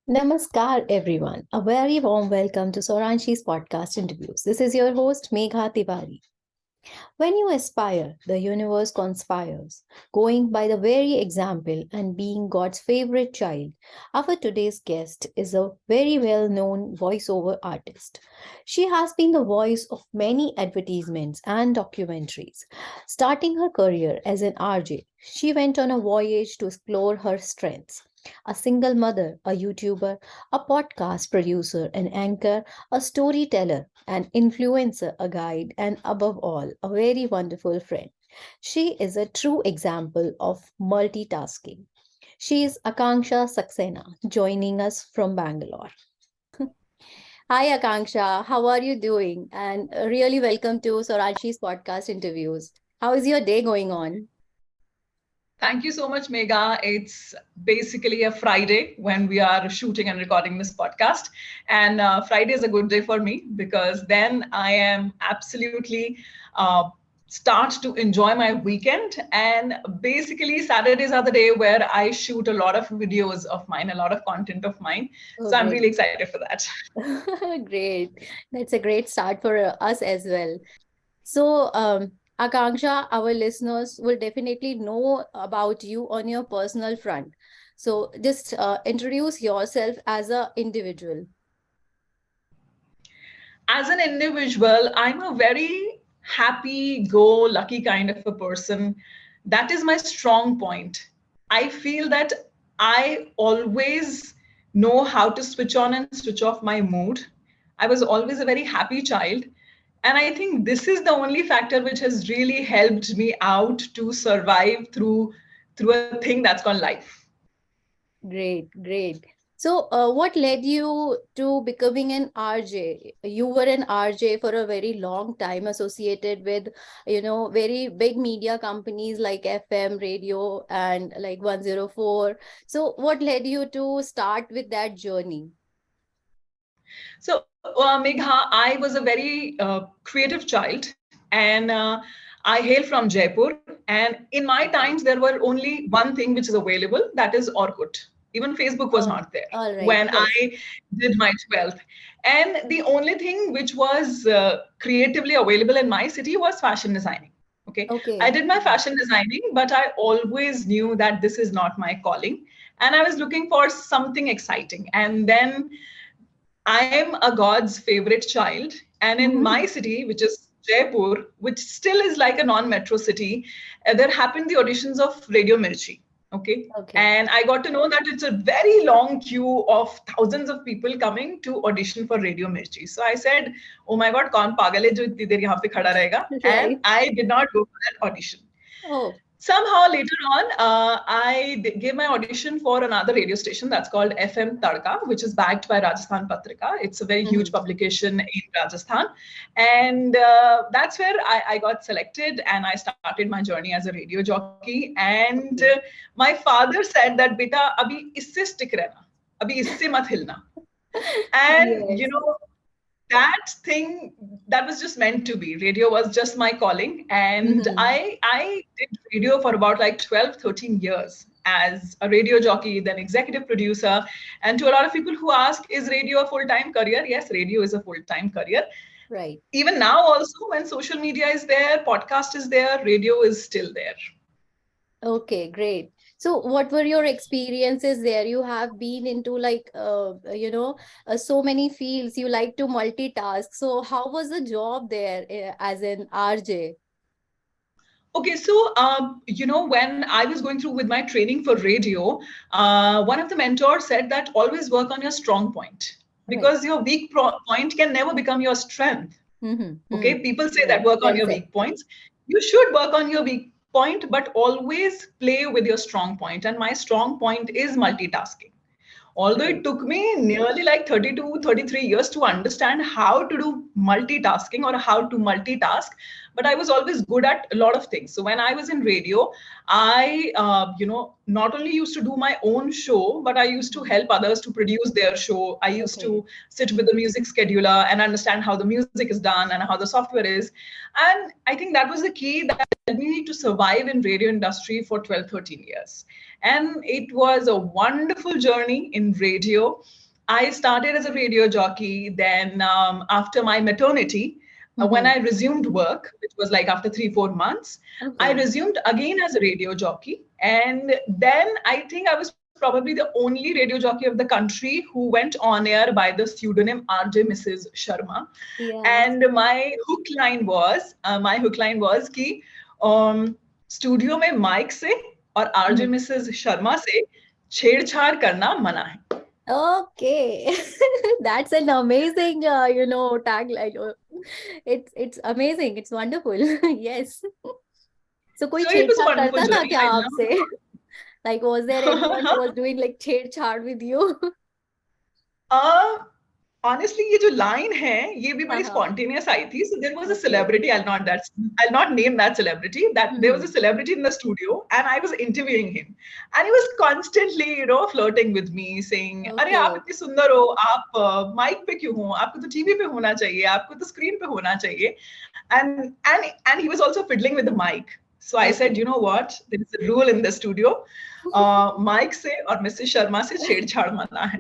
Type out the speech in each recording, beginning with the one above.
Namaskar, everyone. A very warm welcome to Souranshi's podcast interviews. This is your host, Megha Tiwari. When you aspire, the universe conspires, going by the very example and being God's favorite child. Our today's guest is a very well known voiceover artist. She has been the voice of many advertisements and documentaries. Starting her career as an RJ, she went on a voyage to explore her strengths. A single mother, a YouTuber, a podcast producer, an anchor, a storyteller, an influencer, a guide, and above all, a very wonderful friend. She is a true example of multitasking. She is Akanksha Saxena, joining us from Bangalore. Hi, Akanksha. How are you doing? And really welcome to Sorachi's podcast interviews. How is your day going on? Thank you so much, Megha. It's basically a Friday when we are shooting and recording this podcast. And Friday is a good day for me because then I am absolutely start to enjoy my weekend. And basically, Saturdays are the day where I shoot a lot of videos of mine, a lot of content of mine. Oh, So I'm great. really excited for that. Great. That's a great start for us as well. So, Akanksha, our listeners will definitely know about you on your personal front. So, just introduce yourself as an individual. As an individual, I'm a very happy, go lucky kind of a person. That is my strong point. I feel that I always know how to switch on and switch off my mood. I was always a very happy child. And I think this is the only factor which has really helped me out to survive through a thing that's called life. Great, great. So, what led you to becoming an RJ? You were an RJ for a very long time, associated with, very big media companies like FM, radio, and like 104. So, what led you to start with that journey? So, Megha, I was a very creative child, and I hail from Jaipur. And in my times, there were only one thing which is available, that is Orkut. Even Facebook was Oh, not there all right. when Yes. I did my 12th. And the only thing which was creatively available in my city was fashion designing. Okay, I Okay. did my fashion designing, but I always knew that this is not my calling, and I was looking for something exciting. And then I am a God's favorite child. And in my city, which is Jaipur, which still is like a non metro city, there happened the auditions of Radio Mirchi. Okay. Okay. And I got to know that it's a very long queue of thousands of people coming to audition for Radio Mirchi. So I said, oh my God, kaun pagal hai jo itni der yahan pe khada rahega? And Right. I did not go for that audition. Oh, Somehow later on, I gave my audition for another radio station that's called FM Tadka, which is backed by Rajasthan Patrika. It's a very huge mhm. publication in Rajasthan. And that's where I got selected and I started my journey as a radio jockey. And Okay. my father said that, Beta, abhi isse stick rehna, abhi isse mat hilna. And, Yes. that thing that was just meant to be. Radio was just my calling, and Mhm. I did radio for about like 12, 13 years as a radio jockey, then executive producer. And to a lot of people who ask, is radio a full-time career? Yes, radio is a full-time career. Right. Even now also, when social media is there, podcast is there, radio is still there. Okay, great. So, what were your experiences there? You have been into like, so many fields. You like to multitask. So, how was the job there as an RJ? Okay, so when I was going through with my training for radio, one of the mentors said that always work on your strong point, Right. because your weak point can never become your strength. Okay, Mm-hmm. people say Right. that work on Well your said. weak points. You should work on your weak point, but always play with your strong point. And my strong point is multitasking. Although Great. it took me nearly like 32, 33 years to understand how to do multitasking or how to multitask, but I was always good at a lot of things. So when I was in radio, I, not only used to do my own show, but I used to Mhm. help others to produce their show. I used Okay. to sit with the music scheduler and understand how the music is done and how the software is. And I think that was the key that helped me to survive in radio industry for 12, 13 years. And it was a wonderful journey in radio. I started as a radio jockey. Then, after my maternity, when Mm-hmm. I resumed work, which was like after 3, 4 months, I Okay. resumed again as a radio jockey. And then I think I was probably the only radio jockey of the country who went on air by the pseudonym RJ Mrs. Sharma. Yeah. And my hook line was कि studio में mic से और RJ Mhm. Mrs Sharma से छेड़छाड़ करना मना है. Okay. That's an amazing, tagline. It's amazing. It's wonderful. Yes. So कोई So it was a छेड़छाड़ wonderful करता था journey. क्या I आपसे? Like, was there anyone who was loved. doing like छेड़छाड़ with you? uh, Honestly, ये जो line है, ये भी बड़ी हाँ. spontaneous आई थी. So there was a Okay. celebrity. I'll not name that celebrity. That there was Mm-hmm. a celebrity in the studio, and I was interviewing him, and he was constantly, flirting with me, saying, "अरे आप Okay. इतनी सुंदर हो, आप mic पे क्यों हो? आपको तो टीवी पे होना चाहिए, आपको तो स्क्रीन पे होना चाहिए." And he was also fiddling with the mic. So I said, Okay. you know what? There is a rule in the studio. Mic से और मिसेस शर्मा से छेड़छाड़ मना है.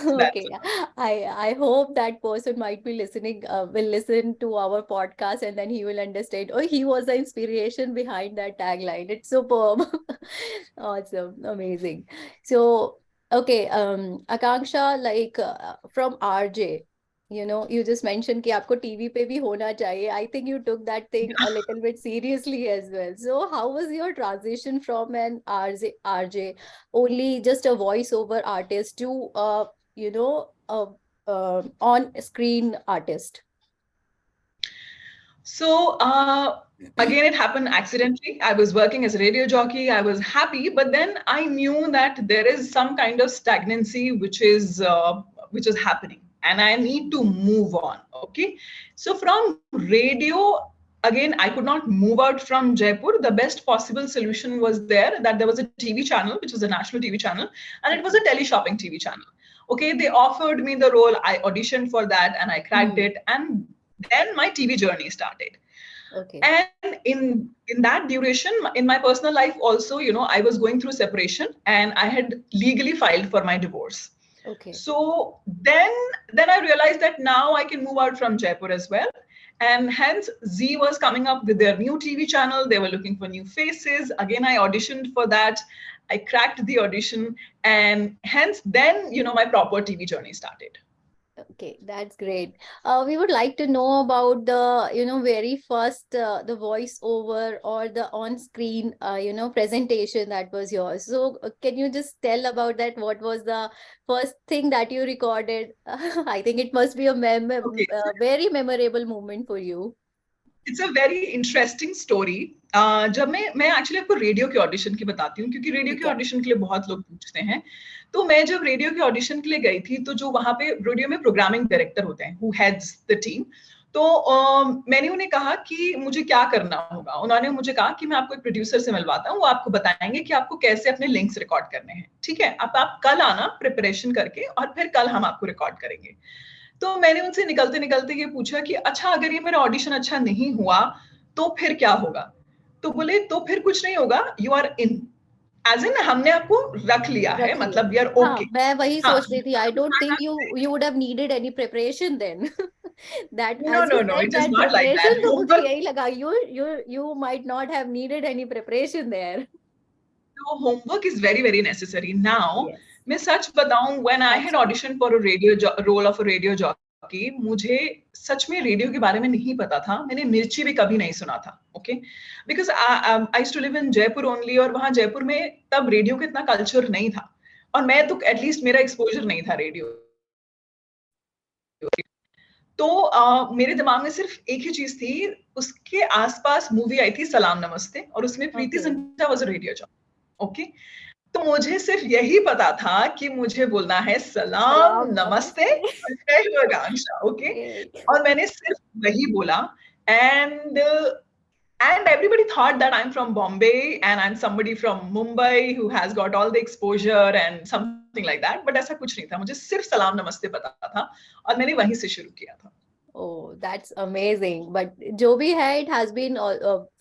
So that's Okay. I hope that person might be listening, will listen to our podcast, and then he will understand. Oh, he was the inspiration behind that tagline. It's superb. Awesome. Amazing. So, okay, Akanksha, like, from RJ, you just mentioned कि आपको TV पे भी होना चाहिए. I think you took that thing a little bit seriously as well. So, how was your transition from an RJ, only just a voiceover artist, to on screen artist? So again, it happened accidentally. I was working as a radio jockey. I was happy, but then I knew that there is some kind of stagnancy which is happening, and I need to move on. Okay, so from radio. Again, I could not move out from Jaipur. The best possible solution was there was a TV channel, which was a national TV channel, and it was a Okay. tele-shopping TV channel. Okay, they offered me the role. I auditioned for that and I cracked Hmm. it. And then my TV journey started. Okay. And in that duration, in my personal life also, I was going through separation and I had legally filed for my divorce. Okay. So then I realized that now I can move out from Jaipur as well. And hence Z was coming up with their new TV channel. They were looking for new faces. Again, I auditioned for that. I cracked the audition, and hence then my proper TV journey started. Okay, that's great. We would like to know about the, very first, the voiceover or the on-screen, presentation that was yours. So, can you just tell about that? What was the first thing that you recorded? I think it must be a Okay, very memorable moment for you. It's a very interesting story. जब मैं actually आपको radio के audition की बताती हूँ, क्योंकि radio ठीक के है. ऑडिशन के लिए बहुत लोग पूछते हैं. तो मैं जब रेडियो के ऑडिशन के लिए गई थी, तो जो वहां पे रेडियो में प्रोग्रामिंग डायरेक्टर होते हैं, हु हेड्स द टीम, तो मैंने उन्हें कहा कि मुझे क्या करना होगा. उन्होंने मुझे कहा कि मैं आपको एक प्रोड्यूसर से मिलवाता हूँ, वो आपको बताएंगे कि आपको कैसे अपने लिंक्स रिकॉर्ड करने हैं. ठीक है, अब आप कल आना प्रिपरेशन करके, और फिर कल हम आपको रिकॉर्ड करेंगे. तो मैंने उनसे निकलते निकलते ये पूछा कि अच्छा, अगर ये मेरा ऑडिशन अच्छा नहीं हुआ तो फिर क्या होगा. तो बोले तो फिर कुछ नहीं होगा, you are in, as in हमने आपको रख लिया है, रख लिया. मतलब वी आर हाँ, ओके. मैं वही हाँ. सोच रही थी. I don't think you would have needed any preparation then. That, no as no you know, said, it is that not like preparation, that. तो मुझे होमवर्क, यही लगा, you might not have needed any preparation there. so homework is very very necessary now. Yes. मैं सच बताऊं, when I That's had true. auditioned for a role of a radio jockey, मुझे सच में radio के बारे में नहीं पता था. मैंने मिर्ची भी कभी नहीं सुना था. Okay, because I used to live in Jaipur only, और वहां जयपुर में तब रेडियो का इतना कल्चर नहीं था, और मैं तो एटलीस्ट मेरा एक्सपोजर नहीं था रेडियो. तो मेरे दिमाग में सिर्फ एक ही चीज थी. उसके आसपास मूवी आई थी सलाम नमस्ते, और उसमें प्रीति Okay. Zinta was a radio jockey. Okay, तो मुझे सिर्फ यही पता था कि मुझे बोलना है सलाम Salam, नमस्ते namaste. और जय वगांशा. Okay, Okay. और मैंने सिर्फ वही बोला. And everybody thought that I'm from Bombay and I'm somebody from Mumbai who has got all the exposure and something like that. But ऐसा कुछ नहीं था. मुझे सिर्फ सलाम नमस्ते पता था, और मैंने वहीं से शुरू किया था. Oh, that's amazing. But jo bhi hai, it has been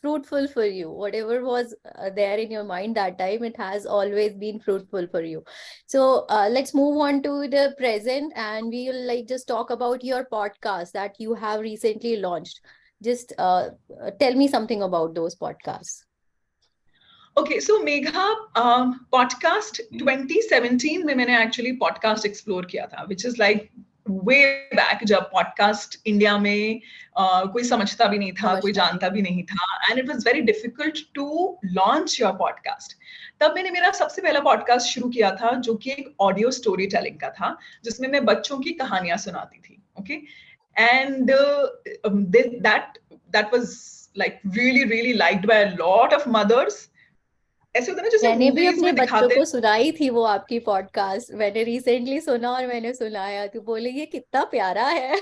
fruitful for you. Whatever was there in your mind that time, it has always been fruitful for you. So let's move on to the present, and we will like just talk about your podcast that you have recently launched. Just tell me something about those podcasts. Okay, so Megha, podcast 2017 में मैंने actually podcast explore किया था, which is like way back जब podcast India में कोई समझता भी नहीं था, कोई समझता भी जानता भी नहीं था, and it was very difficult to launch your podcast. तब मैंने मेरा सबसे पहला podcast शुरू किया था, जो कि एक audio storytelling का था, जिसमें मैं बच्चों की कहानियां सुनाती थी, okay? And that was like really liked by a lot of mothers. ऐसे होता है ना जैसे मैंने भी मूवीज अपने में बच्चों दिखाते को हैं। सुनाई थी वो आपकी पॉडकास्ट, मैंने रिसेंटली सुना और मैंने सुनाया तो बोले ये कितना प्यारा है।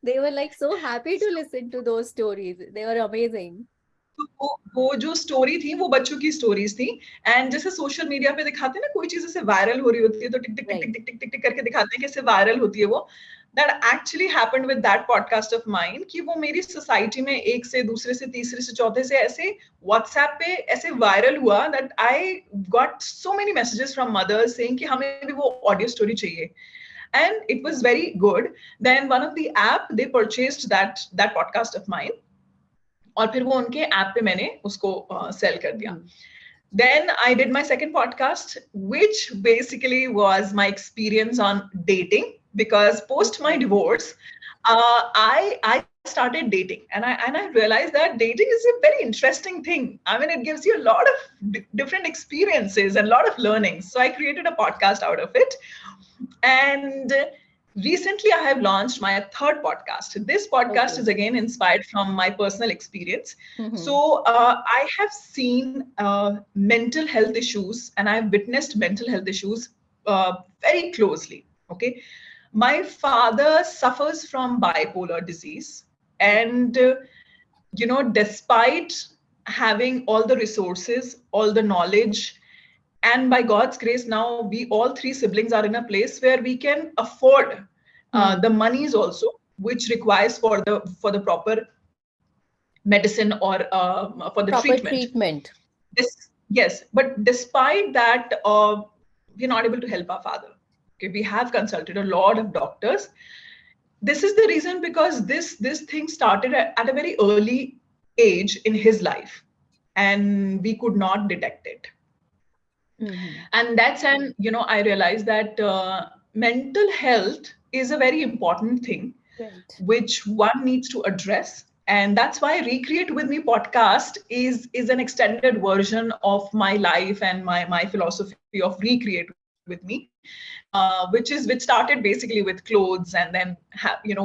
They were like so happy to listen to those stories. They were amazing. तो वो जो स्टोरी थी वो बच्चों की स्टोरीज थी। एंड जैसे सोशल मीडिया पे दिखाते हैं ना कोई चीज ऐसे वायरल हो रही होती है तो टिक टिक टिक टिक Right. टिक टिक टिक टिक करके दिखाते हैं कैसे वायरल होती है वो। That actually happened with that podcast of mine कि वो मेरी सोसाइटी में एक से दूसरे से तीसरे से चौथे से ऐसे व्हाट्सएप पे ऐसे वायरल हुआ that I got so many messages from mothers saying कि हमें भी वो ऑडियो स्टोरी चाहिए। And it was very good. Then one of the app they purchased that podcast of mine, और फिर वो उनके ऐप पे मैंने उसको सेल कर दिया। Then I did my second podcast, which basically was my experience on dating. Because post my divorce, I started dating, and I realized that dating is a very interesting thing. I mean, it gives you a lot of different experiences and a lot of learnings. So I created a podcast out of it, and recently I have launched my third podcast. This podcast Okay. is again inspired from my personal experience. Mm-hmm. So I have seen mental health issues, and I've witnessed mental health issues very closely. Okay, my father suffers from bipolar disease, and despite having all the resources, all the knowledge, and by God's grace, now we all three siblings are in a place where we can afford the monies also, which requires for the proper medicine or for the Proper treatment. treatment. Yes, but despite that, we're not able to help our father. Okay, we have consulted a lot of doctors. This is the reason because this thing started at a very early age in his life, and we could not detect it. And that's when I realized that mental health is a very important thing, Right. which one needs to address. And that's why Recreate With Me podcast is an extended version of my life and my philosophy of Recreate With Me, which started basically with clothes, and then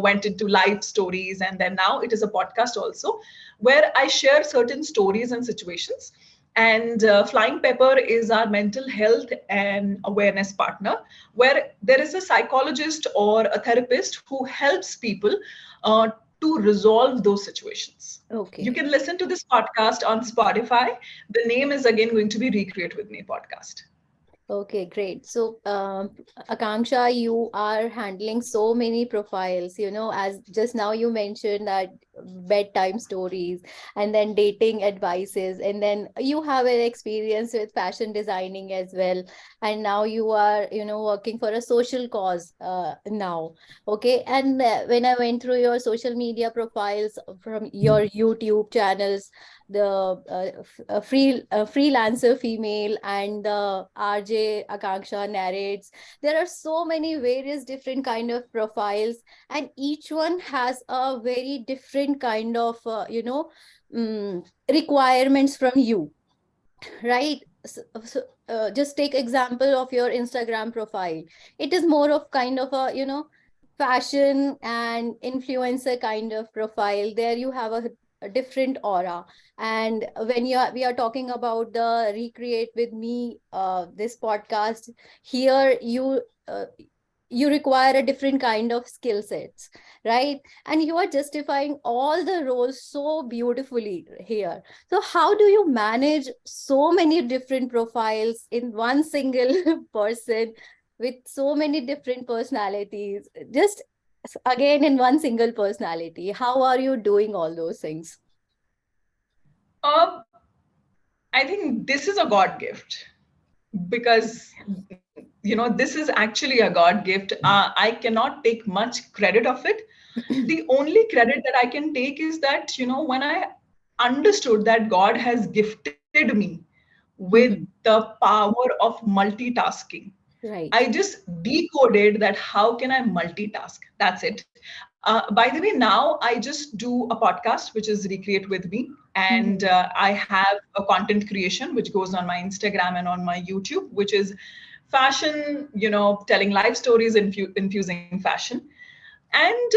went into life stories, and then now it is a podcast also, where I share certain stories and situations. And Flying Pepper is our mental health and awareness partner, where there is a psychologist or a therapist who helps people to resolve those situations. You Okay. can listen to this podcast on Spotify. The name is again going to be Recreate With Me podcast. Okay, great. So, Akanksha, you are handling so many profiles, as just now you mentioned that bedtime stories and then dating advices, and then you have an experience with fashion designing as well. And now you are, working for a social cause now. Okay. And when I went through your social media profiles from your YouTube channels, the freelancer female and the RJ Akanksha narrates. There are so many various different kind of profiles, and each one has a very different kind of requirements from you, right? Just take example of your Instagram profile. It is more of kind of a fashion and influencer kind of profile. There you have a different aura. And when we are talking about the Recreate With Me, this podcast, here you require a different kind of skill sets, right? And you are justifying all the roles so beautifully here. So how do you manage so many different profiles in one single person with so many different personalities? Just Again, in one single personality, how are you doing all those things? Uh, I think this is a God gift because this is actually a God gift. I cannot take much credit of it. The only credit that I can take is that when I understood that God has gifted me with Mhm. the power of multitasking. I Right. just decoded that how can I multitask? That's it. By the way, now I just do a podcast, which is Recreate with Me. And Mhm. I have a content creation, which goes on my Instagram and on my YouTube, which is fashion, telling life stories, infusing fashion. And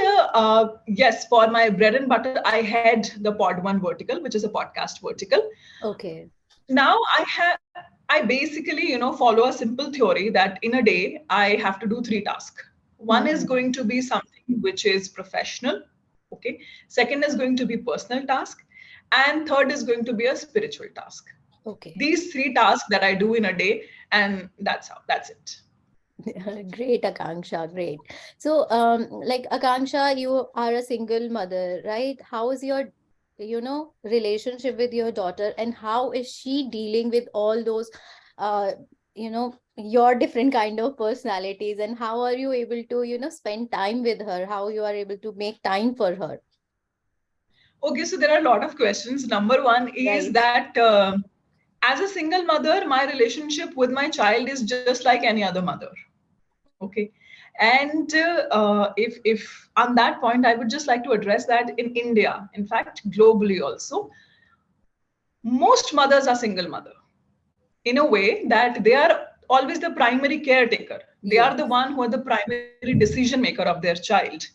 yes, for my bread and butter, I head the Pod One vertical, which is a podcast vertical. Okay. Now I basically follow a simple theory that in a day I have to do three tasks. One is Mhm. going to be something which is professional, okay. Second is going to be personal task, and third is going to be a spiritual task. Okay. These three tasks that I do in a day, and that's it. Great, Akanksha. Great. So, like Akanksha, you are a single mother, right? How is your, relationship with your daughter, and how is she dealing with all those, your different kind of personalities, and how are you able to, spend time with her? How you are able to make time for her? Okay, so there are a lot of questions. Number one is Right. that as a single mother, my relationship with my child is just like any other mother. Okay. And if on that point, I would just like to address that in India, in fact, globally also, most mothers are single mother in a way that they are always the primary caretaker. They are the Yes. one who are the primary decision maker of their child.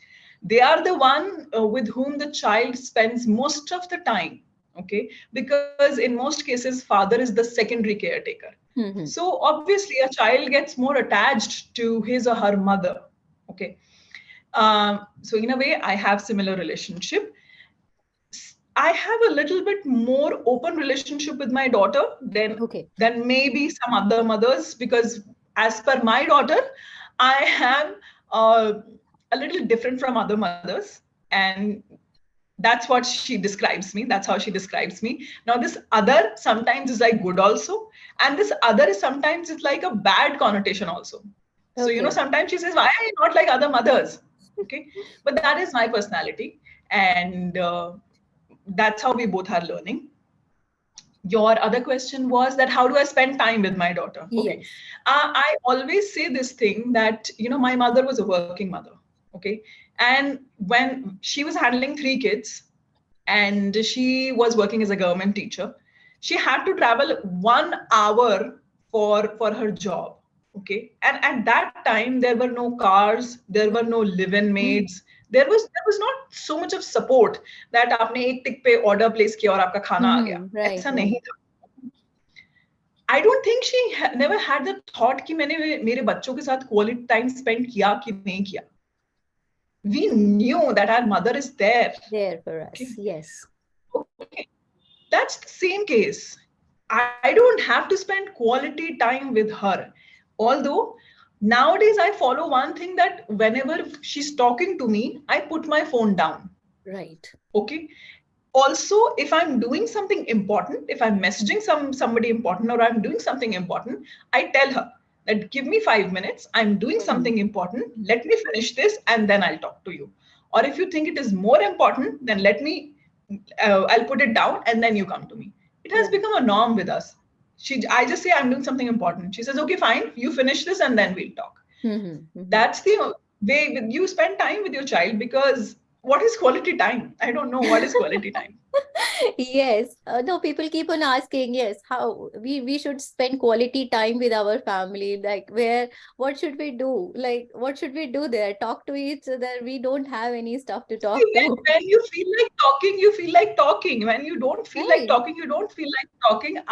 They are the one with whom the child spends most of the time. Okay, because in most cases, father is the secondary caretaker. Mm-hmm. So obviously, a child gets more attached to his or her mother. Okay, so in a way, I have similar relationship. I have a little bit more open relationship with my daughter Okay. than maybe some other mothers, because as per my daughter, I am uh, a little different from other mothers, and that's what she describes me. That's how she describes me. Now this other sometimes is like good also, and this other is sometimes it's like a bad connotation also. So Okay. sometimes she says, why are you not like other mothers? Okay, but that is my personality, and that's how we both are learning. Your other question was that how do I spend time with my daughter? Okay, Yes. I always say this thing that my mother was a working mother. Okay, and when she was handling three kids and she was working as a government teacher, she had to travel 1 hour for her job. Okay, and at that time there were no cars, there were no live-in maids, there was not so much of support that आपने एक टिक पे order place किया और आपका खाना आ गया. Mm-hmm. Right. ऐसा Right. नहीं था. I don't think she never had the thought कि मैंने मेरे बच्चों के साथ quality time spend किया कि नहीं किया. We knew that our mother is there. There for us. Okay. Yes. Okay. That's the same case. I don't have to spend quality time with her. Although nowadays I follow one thing that whenever she's talking to me, I put my phone down. Right. Okay. Also, if I'm doing something important, if I'm messaging somebody important or I'm doing something important, I tell her that give me 5 minutes. I'm doing Mhm. something important. Let me finish this and then I'll talk to you. Or if you think it is more important, then I'll put it down and then you come to me. It has Right. become a norm with us. I just say I'm doing something important. She says, okay, fine, you finish this and then we'll talk. Mhm, mhm. That's the way you spend time with your child, because what is quality time? I don't know what is quality time. Yes. No, people keep on asking, yes, how we should spend quality time with our family. Like what should we do? Like, what should we do there? Talk to each other. We don't have any stuff to See, talk to. when you feel like talking, you feel like talking. When you don't feel like Right. talking, you don't feel like talking.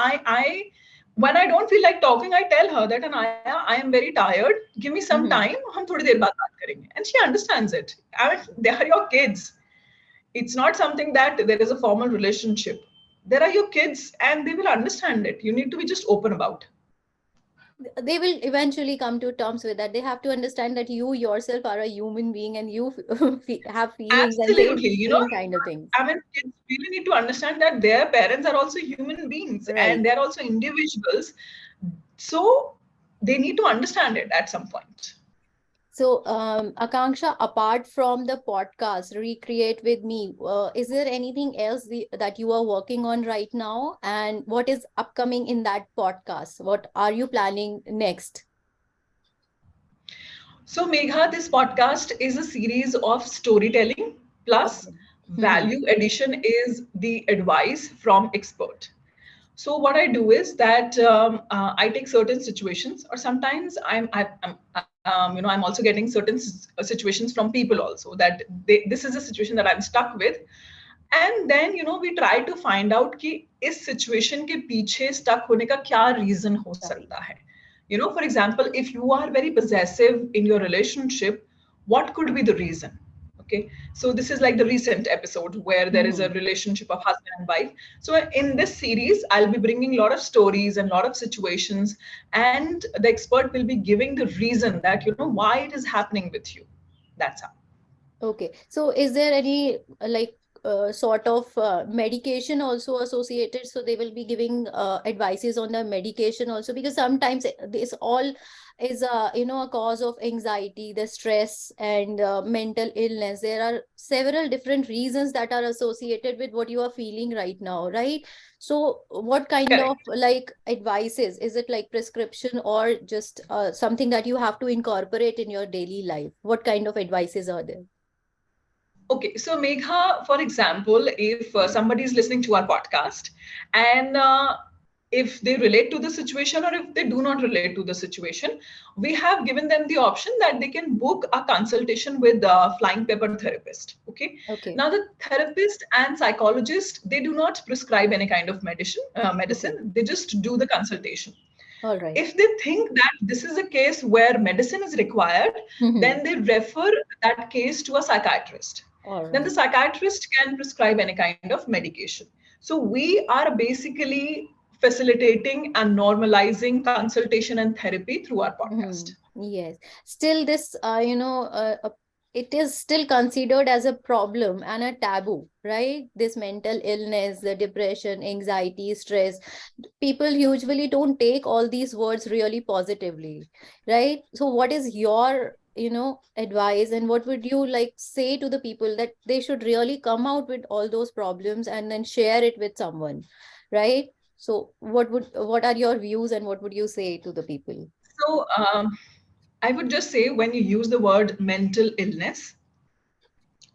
When I don't feel like talking, I tell her that, Anaya, I am very tired. Give me some time. Mhm. हम थोड़ी देर बाद बात करेंगे. And she understands it. I mean, they are your kids. It's not something that there is a formal relationship. There are your kids, and they will understand it. You need to be just open about. they will eventually come to terms with that. They have to understand that you yourself are a human being and you have feelings and they Absolutely. You know, same kind of things. I mean, kids really need to understand that their parents are also human beings and Right. they're also individuals. So they need to understand it at some point. So, Akanksha, apart from the podcast, Recreate with Me, is there anything else that you are working on right now? And what is upcoming in that podcast? What are you planning next? So, Megha, this podcast is a series of storytelling plus Okay. Mm-hmm. value addition is the advice from expert. So what I do is that I take certain situations, or sometimes I'm I'm also getting certain situations from people also that this is a situation that I'm stuck with, and then we try to find out कि इस situation के पीछे stuck होने का क्या reason हो Right. सकता है. For example, if you are very possessive in your relationship, what could be the reason? Okay, so this is like the recent episode where there is a Mm-hmm. relationship of husband and wife. So in this series, I'll be bringing a lot of stories and a lot of situations, and the expert will be giving the reason that why it is happening with you. That's how. Okay. So is there any like sort of medication also associated? So they will be giving advices on the medication also, because sometimes this all is a cause of anxiety, the stress and mental illness. There are several different reasons that are associated with what you are feeling right now, right? So what kind of Correct. like advices? Is it like prescription or just something that you have to incorporate in your daily life? What kind of advices are there? Okay, so Megha, for example, if somebody is listening to our podcast and if they relate to the situation or if they do not relate to the situation, we have given them the option that they can book a consultation with a flying pepper therapist. Okay, Okay. now the therapist and psychologist, they do not prescribe any kind of Okay. medicine. They just do the consultation. All right. If they think that this is a case where medicine is required, Mm-hmm. then they refer that case to a psychiatrist. All Then the right. psychiatrist can prescribe any kind of medication. So we are basically facilitating and normalizing consultation and therapy through our podcast. Mm-hmm. Yes. Still, this, it is still considered as a problem and a taboo, right? This mental illness, the depression, anxiety, stress. People usually don't take all these words really positively, right? So, what is your, advice, and what would you like say to the people that they should really come out with all those problems and then share it with someone, right? So, what are your views and what would you say to the people? So I would just say when you use the word mental illness,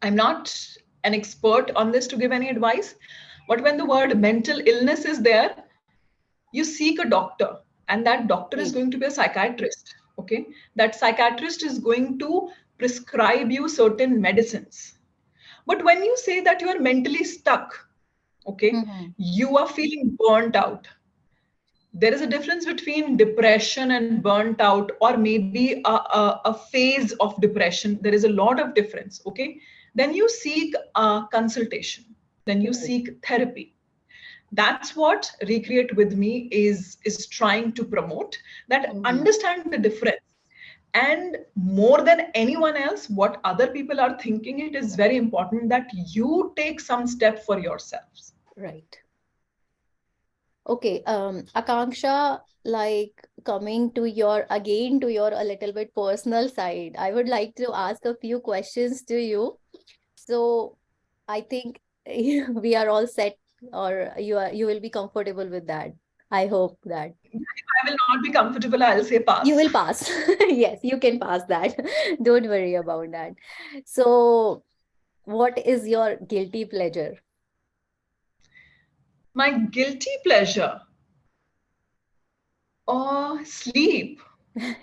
I'm not an expert on this to give any advice, but when the word mental illness is there, you seek a doctor, and that doctor is Right. going to be a psychiatrist. Okay, that psychiatrist is going to prescribe you certain medicines. But when you say that you are mentally stuck, okay, Mm-hmm. you are feeling burnt out, there is a difference between depression and burnt out, or maybe a phase of depression. There is a lot of difference. Okay, then you seek a consultation, then you Right. seek therapy. That's what Recreate with Me is trying to promote, that Mm-hmm. understand the difference. And more than anyone else, what other people are thinking, it is very important that you take some step for yourselves. Right. Okay. Akanksha, like coming to your again to your a little bit personal side, I would like to ask a few questions to you. So I think we are all set, or you will be comfortable with that. I hope that If I will not be comfortable, I'll say you pass. will pass. Yes, you can pass that. Don't worry about that. So, what is your guilty pleasure? My guilty pleasure, sleep.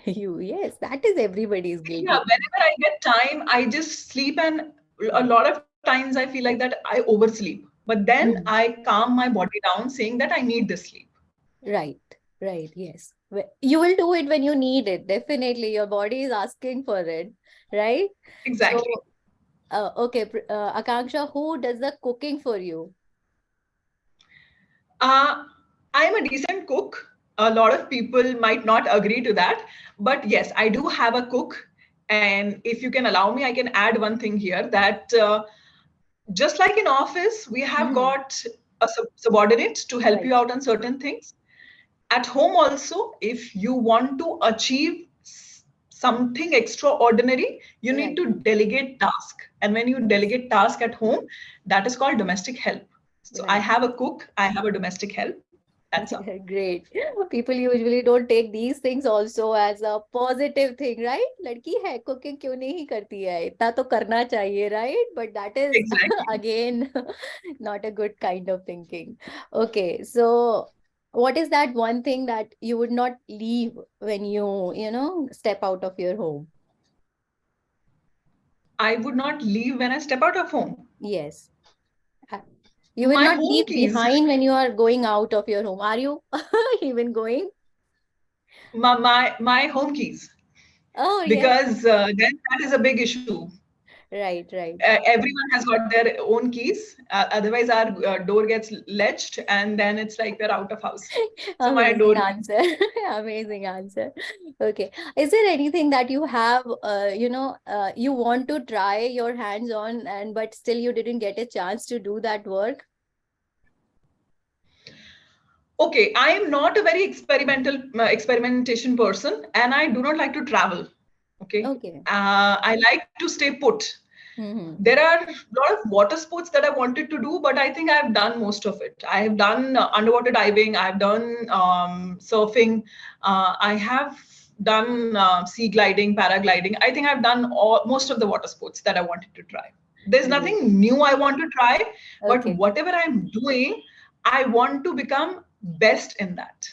Yes, that is everybody's Yeah, guilty pleasure. whenever I get time, I just sleep, and a lot of times I feel like that I oversleep. But then Mhm. I calm my body down saying that I need this sleep. Right, right, yes. You will do it when you need it. Definitely, your body is asking for it, right? Exactly. So, okay, Akanksha, who does the cooking for you? Uh, I'm a decent cook. a lot of people might not agree to that, but yes, I do have a cook. And if you can allow me, I can add one thing here, that just like in office we have Mhm. got a subordinate to help Right. you out on certain things, at home also, if you want to achieve something extraordinary, you need Right. to delegate task. And when you Yes. delegate task at home, that is called domestic help. So I Right. have a cook, I have a domestic help. That's all. Great. People usually don't take these things also as a positive thing, right? लड़की है cooking क्यों नहीं करती है, इतना तो करना चाहिए, right? But that is Exactly. again not a good kind of thinking. Okay, so what is that one thing that you would not leave when step out of your home? I would not leave when I step out of home. Yes. Uh, You will My not home leave keys. behind when you are going out of your home. Are you even going? My home keys. Oh, yes. Because then that is a big issue. Right, right. Everyone has got their own keys. Otherwise, our door gets latched, and then it's like we're out of house. So my Amazing door. answer. Amazing answer. Okay. Is there anything that you have, you want to try your hands on and but still you didn't get a chance to do that work? Okay, I am not a very experimentation person, and I do not like to travel. Okay, Okay. I like to stay put. Mm-hmm. There are a lot of water sports that I wanted to do, but I think I've done most of it. I have done underwater diving, I've done surfing, I have done sea gliding, paragliding. I think I've done most of the water sports that I wanted to try. There's Great. nothing new I want to try, but Okay. whatever I'm doing, I want to become best in that.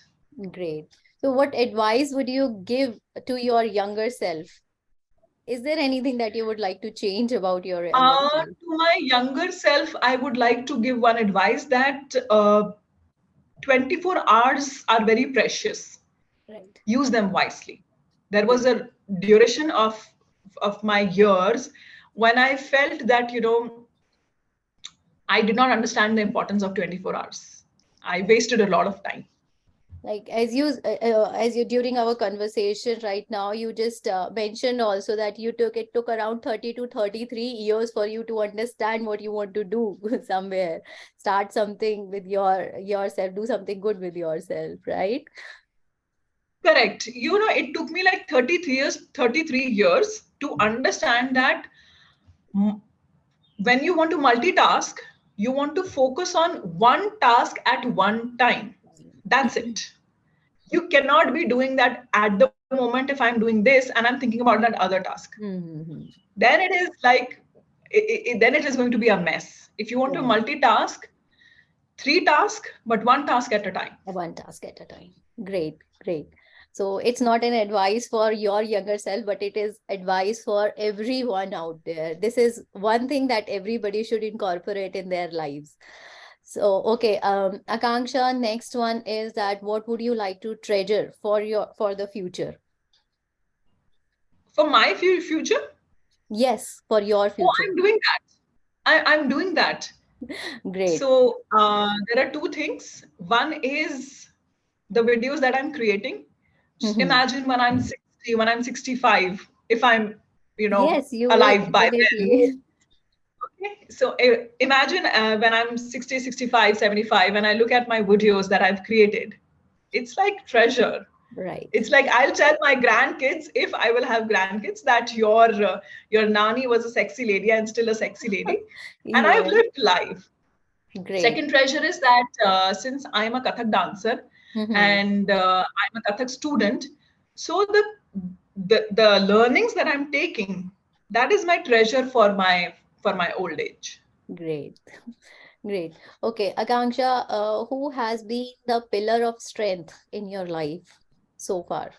Great. So what advice would you give to your younger self? Is there anything that you would like to change about your younger self? To my younger self, I would like to give one advice that 24 hours are very precious. Right. Use them wisely. There was Great. a duration of my years when I felt that, I did not understand the importance of 24 hours. I wasted a lot of time. Like as you during our conversation right now, you just mentioned also that it took around 30 to 33 years for you to understand what you want to do somewhere, start something with yourself, do something good with yourself, right? Correct. It took me like 33 years to understand that mm, when you want to multitask, you want to focus on one task at one time. That's it. You cannot be doing that at the moment. If I'm doing this and I'm thinking about that other task, Mm-hmm. then it is like then it is going to be a mess. If you want to Right. multitask, three tasks but one task at a time. One task at a time. Great, great. So it's not an advice for your younger self, but it is advice for everyone out there. This is one thing that everybody should incorporate in their lives. So, okay, Akanksha, next one is that what would you like to treasure for the future? For my future, Yes, for your oh, future. I'm doing that. I'm doing that. Great. So there are two things. One is the videos that I'm creating. Just Mhm. imagine when I'm 60, when I'm 65, if I'm, Yes, you will alive by then. definitely. Okay. So imagine when I'm 60, 65, 75, and I look at my videos that I've created. It's like treasure. Right. It's like I'll tell my grandkids, if I will have grandkids, that your nani was a sexy lady and still a sexy lady, and I've Yes, lived life. great. Second treasure is that since I'm a Kathak dancer Mhm. and I'm a Kathak student, so the learnings that I'm taking, that is my treasure for my old age. Great. Great. Okay, Akanksha, who has been the pillar of strength in your life so far?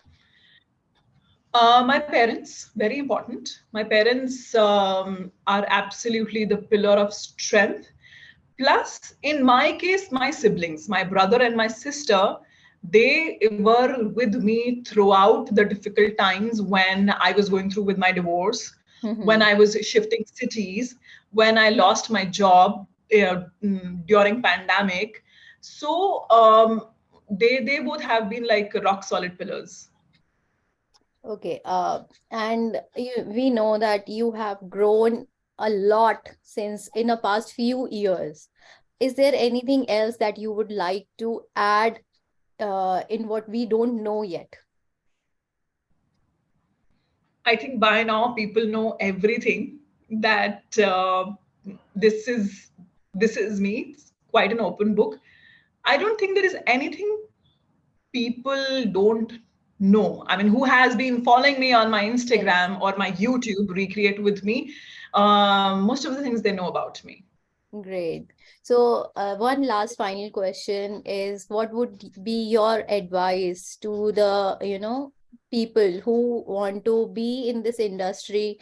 My parents, very important. My parents are absolutely the pillar of strength. Plus, in my case, my siblings, my brother and my sister, they were with me throughout the difficult times when I was going through with my divorce, when Mhm. I was shifting cities, when I lost my job during pandemic. So they both have been like rock solid pillars. Okay. And we know that you have grown a lot since in the past few years. Is there anything else that you would like to add in what we don't know yet? I think by now people know everything that this is this is me. It's quite an open book. I don't think there is anything people don't know. I mean, who has been following me on my Yes. Instagram or my YouTube, Recreate with me, most of the things they know about me. Great. So, one last final question is, what would be your advice to the, people who want to be in this industry,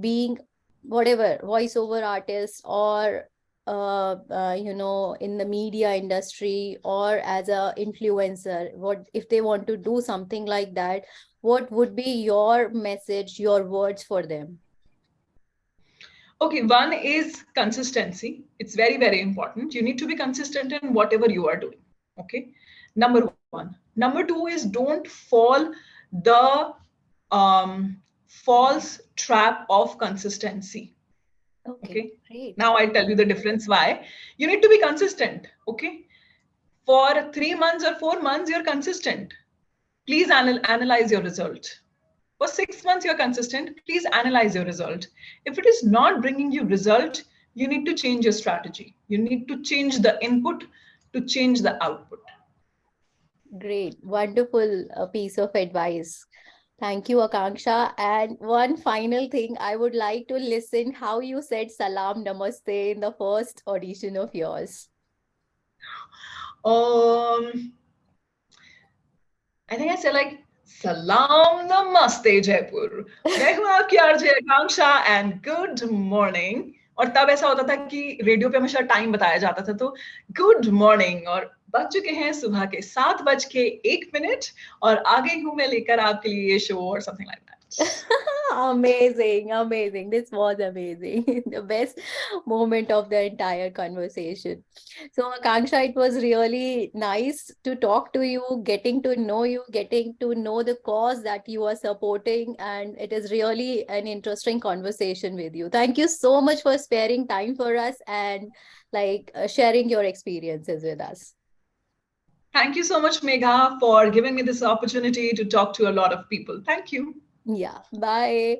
being whatever, voiceover artist or, in the media industry or as a influencer? What if they want to do something like that? What would be your message, your words for them? Okay, one is consistency. It's very, very important. You need to be consistent in whatever you are doing. Okay, number one. Number two is don't fall the false trap of consistency. Okay, Okay, great. now I'll tell you the difference why. You need to be consistent. Okay, for 3 months or 4 months, you're consistent. Please analyze your result. For 6 months, you're consistent. Please analyze your result. If it is not bringing you result, you need to change your strategy. You need to change the input to change the output. Great, wonderful piece of advice. Thank you, Akanksha. And one final thing, I would like to listen how you said salam namaste in the first audition of yours. Um, I think I said like Salam Namaste Jaipur. मैं हूँ आपकी RJ Akanksha and good morning. और तब ऐसा होता था कि radio पे हमेशा टाइम बताया जाता था, तो गुड मॉर्निंग और बज चुके हैं सुबह के 7:01 और आगे हूँ मैं लेकर आपके लिए ये शो और something like that. Amazing, amazing. This was amazing. The best moment of the entire conversation. So, Akanksha, it was really nice to talk to you, getting to know the cause that you are supporting. And it is really an interesting conversation with you. Thank you so much for sparing time for us and sharing your experiences with us. Thank you so much, Megha, for giving me this opportunity to talk to a lot of people. Thank you. Yeah, bye.